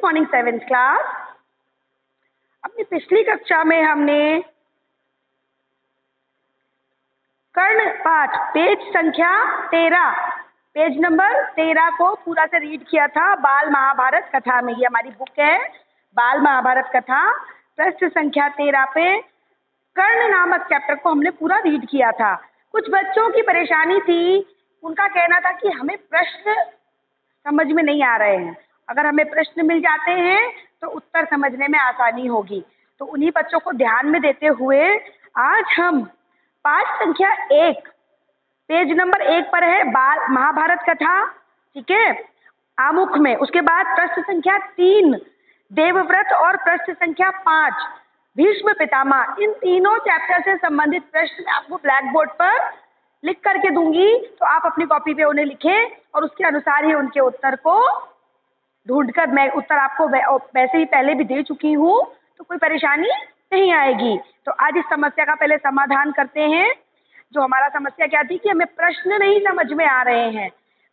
Morning 7th class. अपनी पिछली कक्षा में हमने कर्ण पाठ पेज संख्या 13, पेज नंबर 13 को पूरा से रीड किया था बाल महाभारत कथा में। ये हमारी बुक है बाल महाभारत कथा, पृष्ठ संख्या 13 पे कर्ण नामक चैप्टर को हमने पूरा रीड किया था। कुछ बच्चों की परेशानी थी, उनका कहना था कि हमें प्रश्न समझ में नहीं आ रहे हैं, अगर हमें प्रश्न मिल जाते हैं तो उत्तर समझने में आसानी होगी। तो उन्हीं बच्चों को ध्यान में देते हुए आज हम पाठ संख्या 1 पेज नंबर 1 पर है बाल महाभारत कथा, ठीक है, आमुख में। उसके बाद पृष्ठ संख्या 3 देवव्रत और पृष्ठ संख्या 5 भीष्म पितामह, इन तीनों चैप्टर से संबंधित प्रश्न मैं आपको ब्लैक बोर्ड पर लिख करके दूंगी, तो आप अपनी कॉपी पे उन्हें लिखें और उसके अनुसार ही उनके उत्तर को ढूंढकर, मैं उत्तर आपको वैसे ही पहले भी दे चुकी हूँ, तो कोई परेशानी नहीं आएगी। तो आज इस समस्या का पहले समाधान करते हैं। जो हमारा समस्या क्या थी कि हमें प्रश्न नहीं समझ में आ रहे हैं,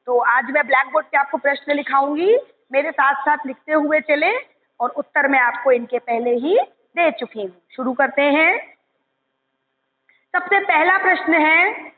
तो आज मैं ब्लैक बोर्ड पे आपको प्रश्न लिखाऊंगी, मेरे साथ साथ लिखते हुए चले और उत्तर मैं आपको इनके पहले ही दे चुकी हूँ। शुरू करते हैं। सबसे पहला प्रश्न है,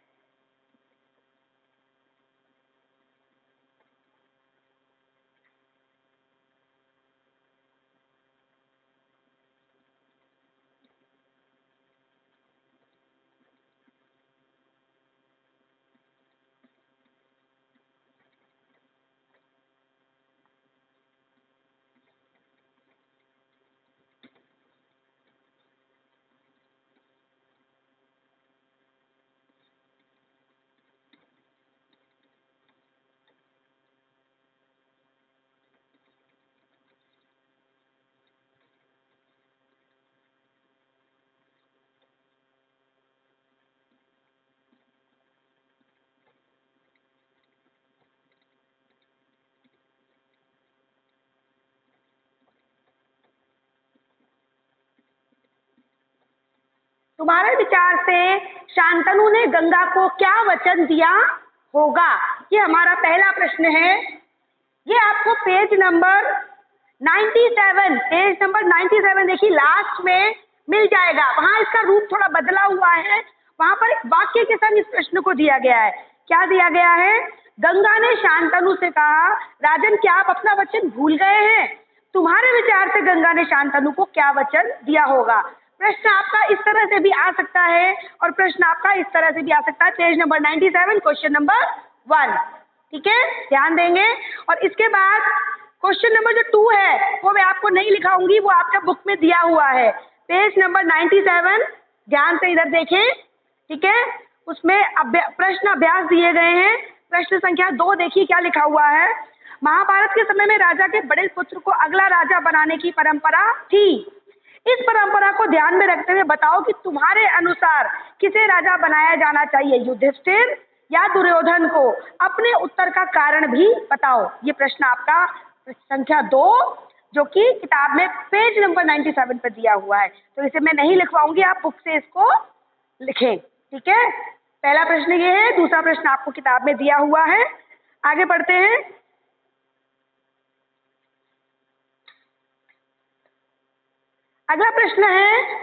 तुम्हारे विचार से शांतनु ने गंगा को क्या वचन दिया होगा? ये हमारा पहला प्रश्न है। ये आपको पेज नंबर 97 देखिए लास्ट में मिल जाएगा। वहां इसका रूप थोड़ा बदला हुआ है, वहां पर एक वाक्य के संग इस प्रश्न को दिया गया है। क्या दिया गया है? गंगा ने शांतनु से कहा, राजन क्या आप अपना वचन भूल गए हैं? तुम्हारे विचार से गंगा ने शांतनु को क्या वचन दिया होगा? प्रश्न आपका इस तरह से भी आ सकता है और प्रश्न आपका इस तरह से भी आ सकता है। पेज नंबर 97 क्वेश्चन नंबर 1, ठीक है, ध्यान देंगे। और इसके बाद क्वेश्चन नंबर जो 2 है वो मैं आपको नहीं लिखाऊंगी, वो आपका बुक में दिया हुआ है पेज नंबर 97, ध्यान से इधर देखें, ठीक है। उसमें प्रश्न अभ्यास दिए गए हैं। प्रश्न संख्या 2 देखिए क्या लिखा हुआ है। महाभारत के समय में राजा के बड़े पुत्र को अगला राजा बनाने की परंपरा थी। इस परंपरा को ध्यान में रखते हुए बताओ कि तुम्हारे अनुसार किसे राजा बनाया जाना चाहिए, युधिष्ठिर या दुर्योधन को? अपने उत्तर का कारण भी बताओ। ये प्रश्न आपका संख्या 2 जो कि किताब में पेज नंबर 97 पर दिया हुआ है। तो इसे मैं नहीं लिखवाऊंगी, आप बुक से इसको लिखें, ठीक है। पहला प्रश्न ये है, दूसरा प्रश्न आपको किताब में दिया हुआ है। आगे बढ़ते हैं। अगला प्रश्न है,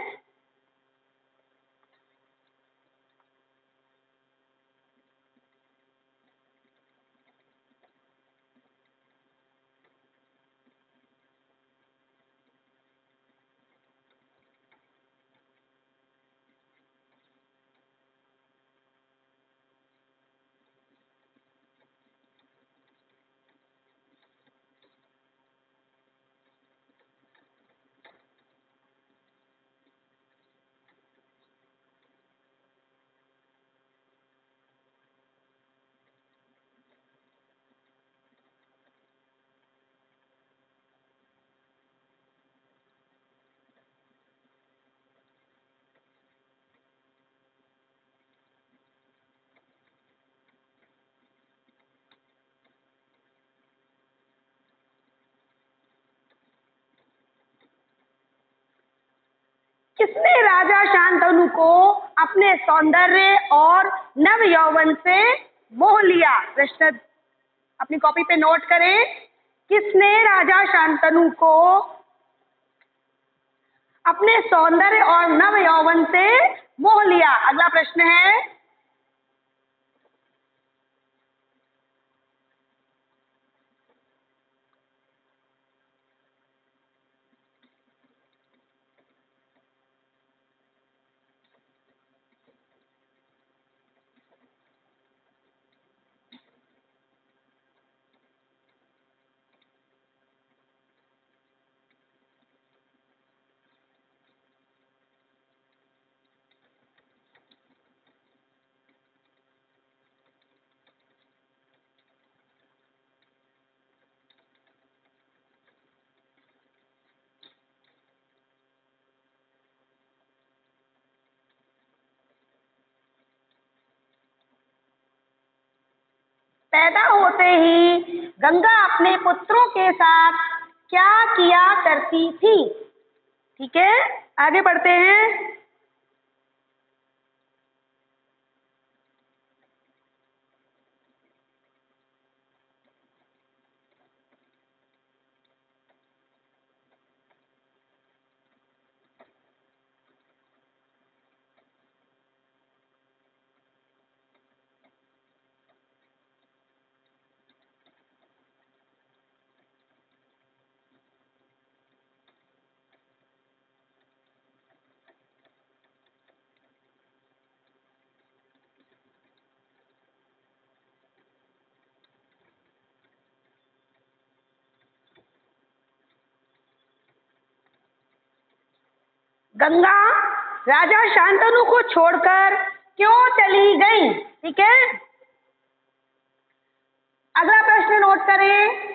किसने राजा शांतनु को अपने सौंदर्य और नव यौवन से मोह लिया? प्रश्न अपनी कॉपी पे नोट करें। किसने राजा शांतनु को अपने सौंदर्य और नव यौवन से मोह लिया? अगला प्रश्न है, पैदा होते ही गंगा अपने पुत्रों के साथ क्या किया करती थी? ठीक है, आगे बढ़ते हैं। गंगा राजा शांतनु को छोड़कर क्यों चली गई? ठीक है, अगला प्रश्न नोट करें।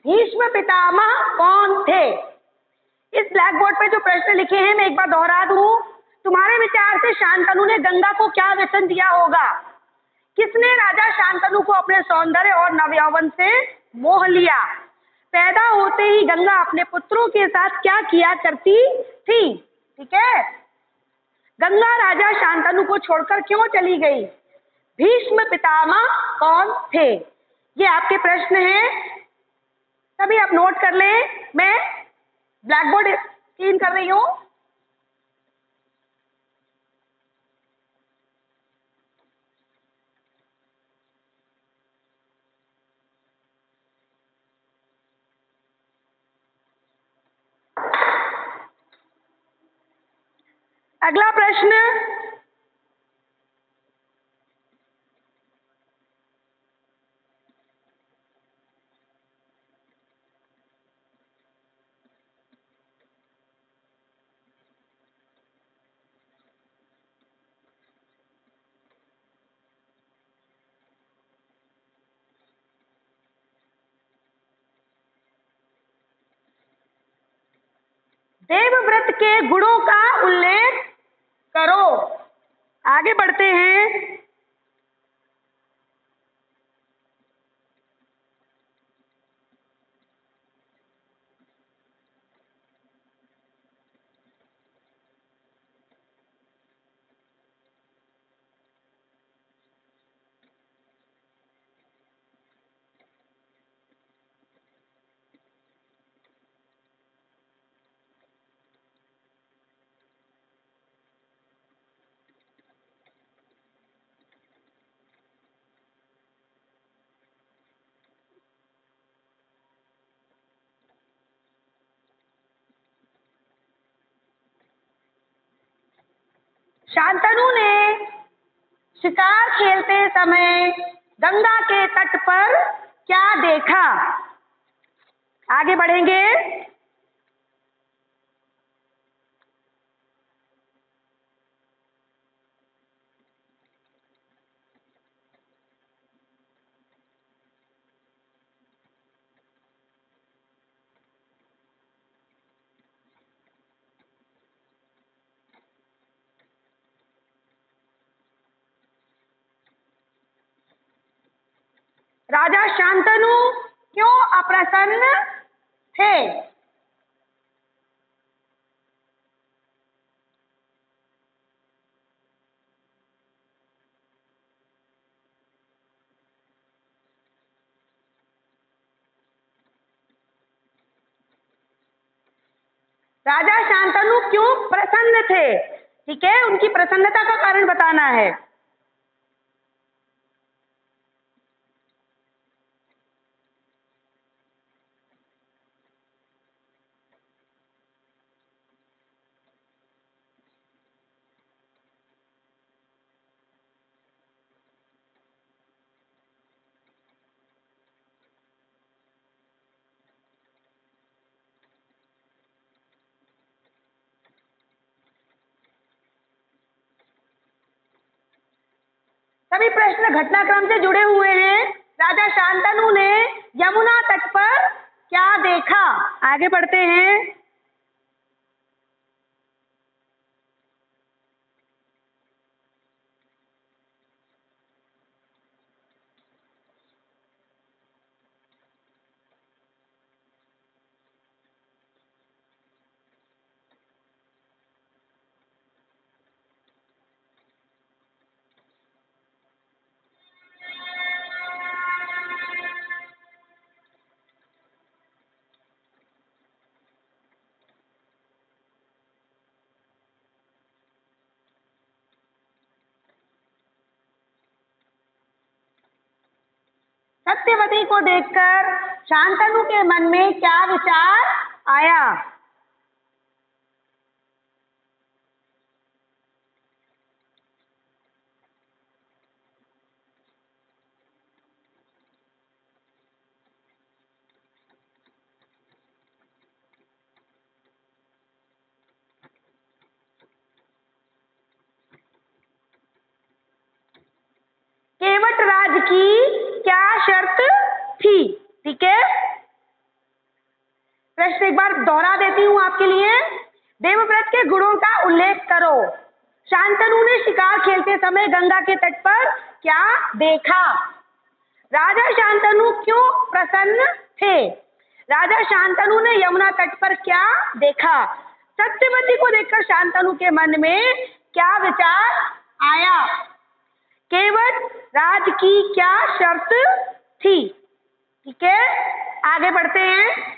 भीष्म पितामह कौन थे? इस ब्लैक बोर्ड पे जो प्रश्न लिखे हैं मैं एक बार दोहरा दूं। तुम्हारे विचार से शांतनु ने गंगा को क्या व्यसन दिया होगा? किसने राजा शांतनु को अपने सौंदर्य और नवयौवन से मोह लिया? पैदा होते ही गंगा अपने पुत्रों के साथ क्या किया करती थी? ठीक है, गंगा राजा शांतनु को छोड़कर क्यों चली गई? भीष्म पितामह कौन थे? ये आपके प्रश्न हैं, सभी आप नोट कर लें। मैं ब्लैक बोर्ड क्लीन कर रही हूं। अगला प्रश्न, देवव्रत के गुणों का उल्लेख करो। आगे बढ़ते हैं। शांतनु ने शिकार खेलते समय गंगा के तट पर क्या देखा? आगे बढ़ेंगे। राजा शांतनु क्यों अप्रसन्न थे? राजा शांतनु क्यों प्रसन्न थे? ठीक है, उनकी प्रसन्नता का कारण बताना है। सभी प्रश्न घटनाक्रम से जुड़े हुए हैं। राजा शांतनु ने यमुना तट पर क्या देखा? आगे बढ़ते हैं। सत्यवती को देखकर शांतनु के मन में क्या विचार आया? केवट राज की क्या शर्त थी? ठीक है, प्रश्न एक बार दोहरा देती हूं आपके लिए। देवव्रत के गुणों का उल्लेख करो। शांतनु ने शिकार खेलते समय गंगा के तट पर क्या देखा? राजा शांतनु क्यों प्रसन्न थे? राजा शांतनु ने यमुना तट पर क्या देखा? सत्यवती को देखकर शांतनु के मन में क्या विचार आया? केवट राज की क्या शर्त थी? ठीक है, आगे बढ़ते हैं।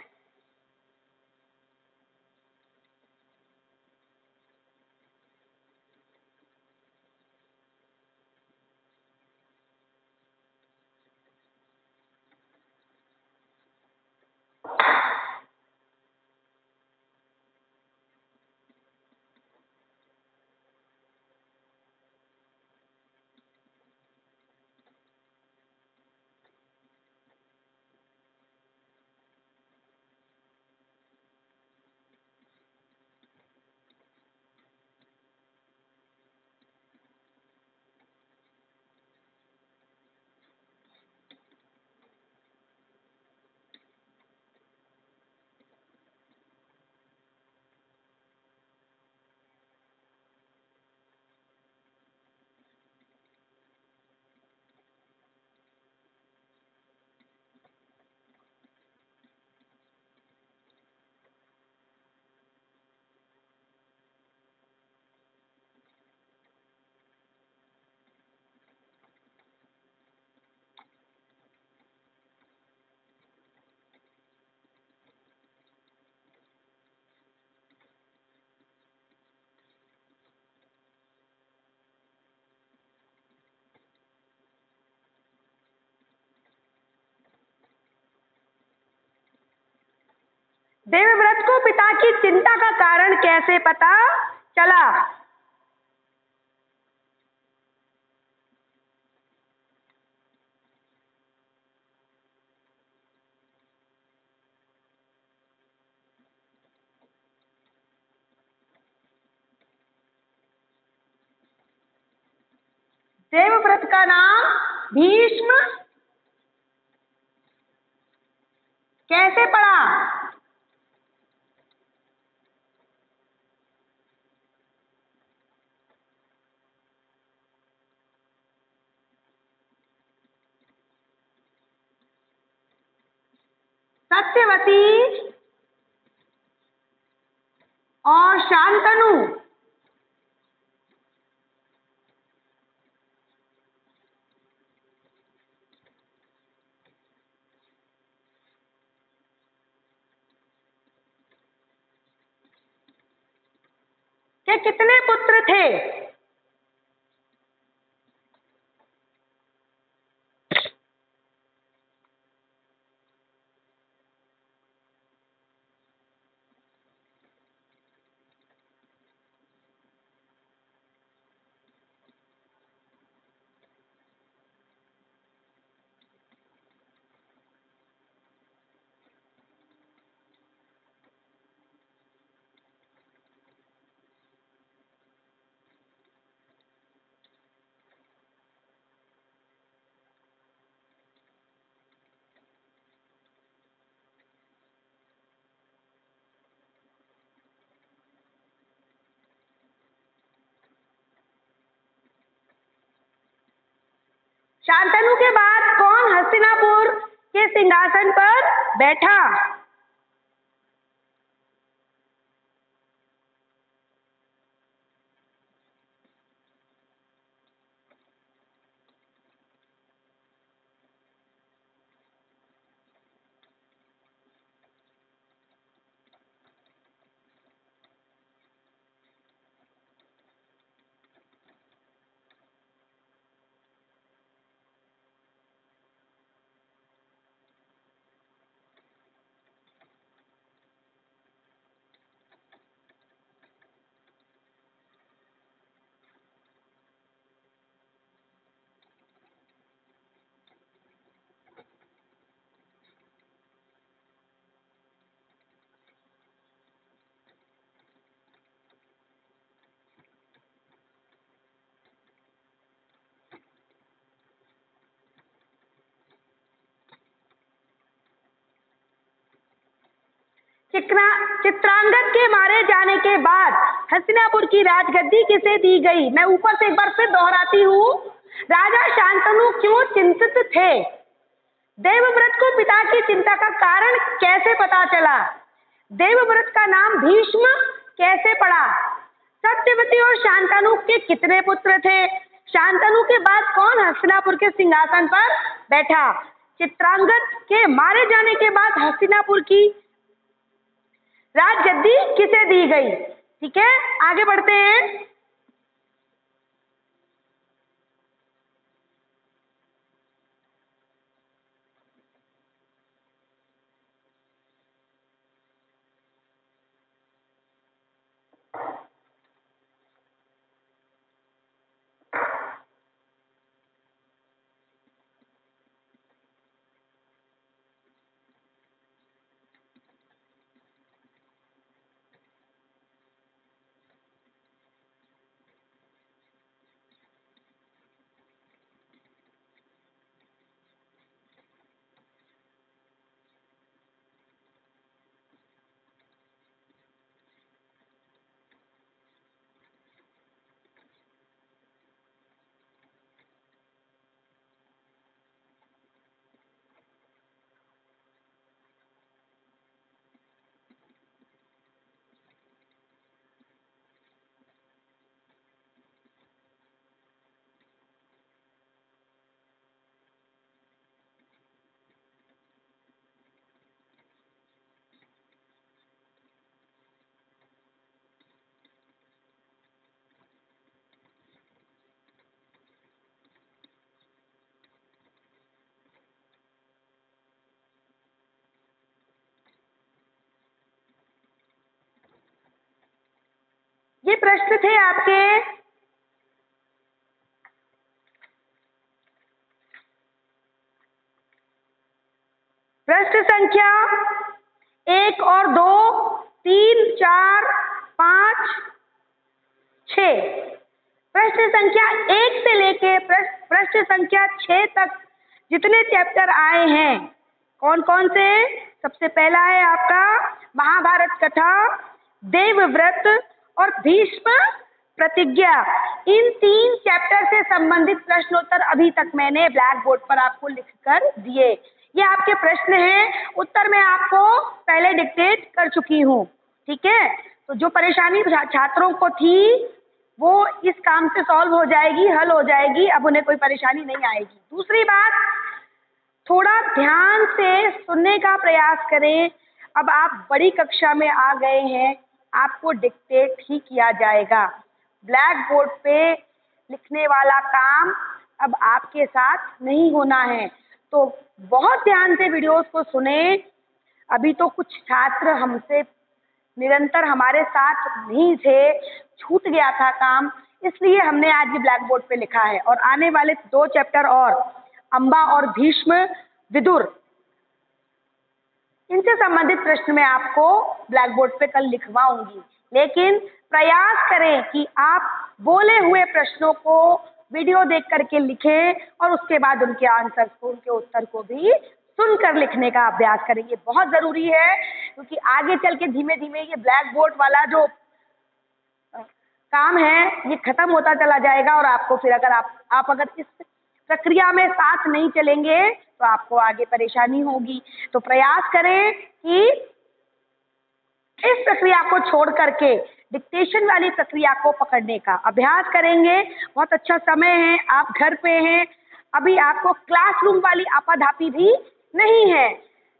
देवव्रत को पिता की चिंता का कारण कैसे पता चला? देवव्रत का नाम भीष्म कैसे पड़ा? सत्यवती और शांतनु के कितने पुत्र थे? शांतनु के बाद कौन हस्तिनापुर के सिंहासन पर बैठा? चित्रांगद के मारे जाने के बाद हस्तिनापुर की राजगद्दी किसे दी गई? मैं ऊपर से एक बार फिर दोहराती हूँ, राजा शांतनु क्यों चिंतित थे? देवव्रत को पिता की चिंता का कारण कैसे पता चला? देवव्रत का नाम भीष्म कैसे पड़ा? सत्यवती और शांतनु के कितने पुत्र थे? शांतनु के बाद कौन हस्तिनापुर के सिंहासन पर बैठा? चित्रांगद के मारे जाने के बाद हस्तिनापुर की राजगद्दी किसे दी गई? ठीक है, आगे बढ़ते हैं। ये प्रश्न थे आपके प्रश्न संख्या 1 और 2, 3, 4, 5, 6। प्रश्न संख्या 1 से लेके प्रश्न संख्या 6 तक जितने चैप्टर आए हैं, कौन कौन से? सबसे पहला है आपका महाभारत कथा, देवव्रत और भीष्म प्रतिज्ञा। इन 3 चैप्टर से संबंधित प्रश्नोत्तर अभी तक मैंने ब्लैक बोर्ड पर आपको लिखकर दिए। ये आपके प्रश्न हैं, उत्तर मैं आपको पहले डिक्टेट कर चुकी हूँ। ठीक है, तो जो परेशानी छात्रों को थी वो इस काम से सॉल्व हो जाएगी, हल हो जाएगी, अब उन्हें कोई परेशानी नहीं आएगी। दूसरी बात, थोड़ा ध्यान से सुनने का प्रयास करें। अब आप बड़ी कक्षा में आ गए हैं, आपको डिक्टेट ही किया जाएगा। ब्लैक बोर्ड पे लिखने वाला काम अब आपके साथ नहीं होना है, तो बहुत ध्यान से वीडियोस को सुने। अभी तो कुछ छात्र हमसे निरंतर हमारे साथ नहीं थे, छूट गया था काम, इसलिए हमने आज ये ब्लैक बोर्ड पे लिखा है। और आने वाले 2 चैप्टर और अंबा और भीष्म विदुर, इनसे संबंधित प्रश्न मैं आपको ब्लैक बोर्ड पे कल लिखवाऊंगी। लेकिन प्रयास करें कि आप बोले हुए प्रश्नों को वीडियो देख करके लिखें और उसके बाद उनके आंसर्स को, उनके उत्तर को भी सुनकर लिखने का अभ्यास करें। ये बहुत ज़रूरी है, क्योंकि आगे चल के धीमे धीमे ये ब्लैक बोर्ड वाला जो काम है ये खत्म होता चला जाएगा, और आपको फिर अगर आप अगर इस प्रक्रिया में साथ नहीं चलेंगे तो आपको आगे परेशानी होगी। तो प्रयास करें कि इस प्रक्रिया को छोड़ करके डिक्टेशन वाली प्रक्रिया को पकड़ने का अभ्यास करेंगे। बहुत अच्छा समय है, आप घर पे हैं, अभी आपको क्लासरूम वाली आपाधापी भी नहीं है।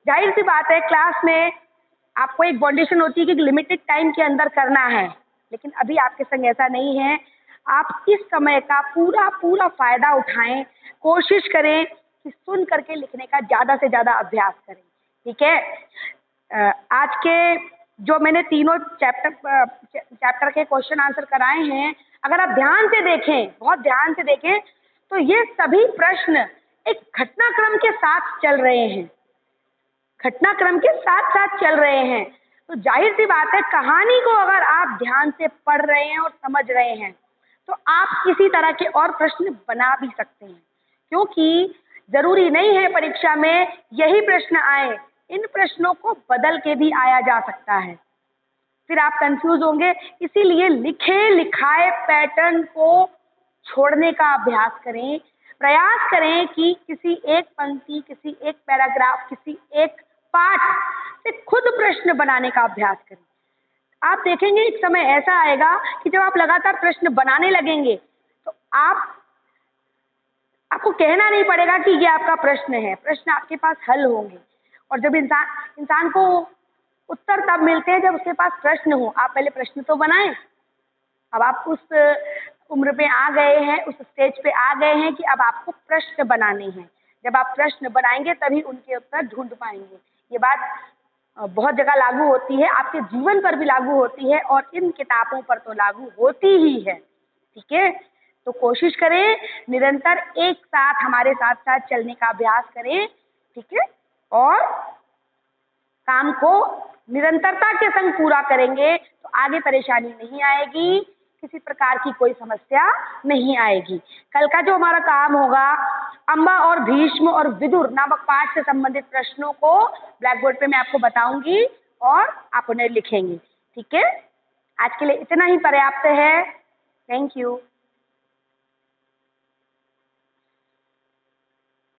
जाहिर सी बात है, क्लास में आपको एक बाउंडेशन होती है कि लिमिटेड टाइम के अंदर करना है, लेकिन अभी आपके संग ऐसा नहीं है। आप इस समय का पूरा पूरा फायदा उठाएं, कोशिश करें कि सुन करके लिखने का ज़्यादा से ज़्यादा अभ्यास करें। ठीक है, आज के जो मैंने तीनों चैप्टर के क्वेश्चन आंसर कराए हैं, अगर आप ध्यान से देखें, बहुत ध्यान से देखें, तो ये सभी प्रश्न एक घटनाक्रम के साथ चल रहे हैं, घटनाक्रम के साथ साथ चल रहे हैं। तो जाहिर सी बात है, कहानी को अगर आप ध्यान से पढ़ रहे हैं और समझ रहे हैं तो आप किसी तरह के और प्रश्न बना भी सकते हैं, क्योंकि जरूरी नहीं है परीक्षा में यही प्रश्न आए, इन प्रश्नों को बदल के भी आया जा सकता है। फिर आप कंफ्यूज होंगे, इसीलिए लिखे लिखाए पैटर्न को छोड़ने का अभ्यास करें। प्रयास करें कि किसी एक पंक्ति, किसी एक पैराग्राफ, किसी एक पाठ से खुद प्रश्न बनाने का अभ्यास करें। आप देखेंगे एक समय ऐसा आएगा कि जब आप लगातार प्रश्न बनाने लगेंगे तो आपको कहना नहीं पड़ेगा कि ये आपका प्रश्न है, प्रश्न आपके पास हल होंगे। और जब इंसान को उत्तर तब मिलते हैं जब उसके पास प्रश्न हो। आप पहले प्रश्न तो बनाएं। अब आप उस उम्र पे आ गए हैं, उस स्टेज पे आ गए हैं कि अब आपको प्रश्न बनाने हैं। जब आप प्रश्न बनाएंगे तभी उनके उत्तर ढूंढ पाएंगे। ये बात बहुत जगह लागू होती है, आपके जीवन पर भी लागू होती है और इन किताबों पर तो लागू होती ही है। ठीक है, तो कोशिश करें निरंतर एक साथ हमारे साथ साथ चलने का अभ्यास करें। ठीक है, और काम को निरंतरता के संग पूरा करेंगे तो आगे परेशानी नहीं आएगी, किसी प्रकार की कोई समस्या नहीं आएगी। कल का जो हमारा काम होगा, अंबा और भीष्म और विदुर नामक पाठ से संबंधित प्रश्नों को ब्लैक बोर्ड पे मैं आपको बताऊंगी और आप उन्हें लिखेंगे। ठीक है, आज के लिए इतना ही पर्याप्त है। Thank you.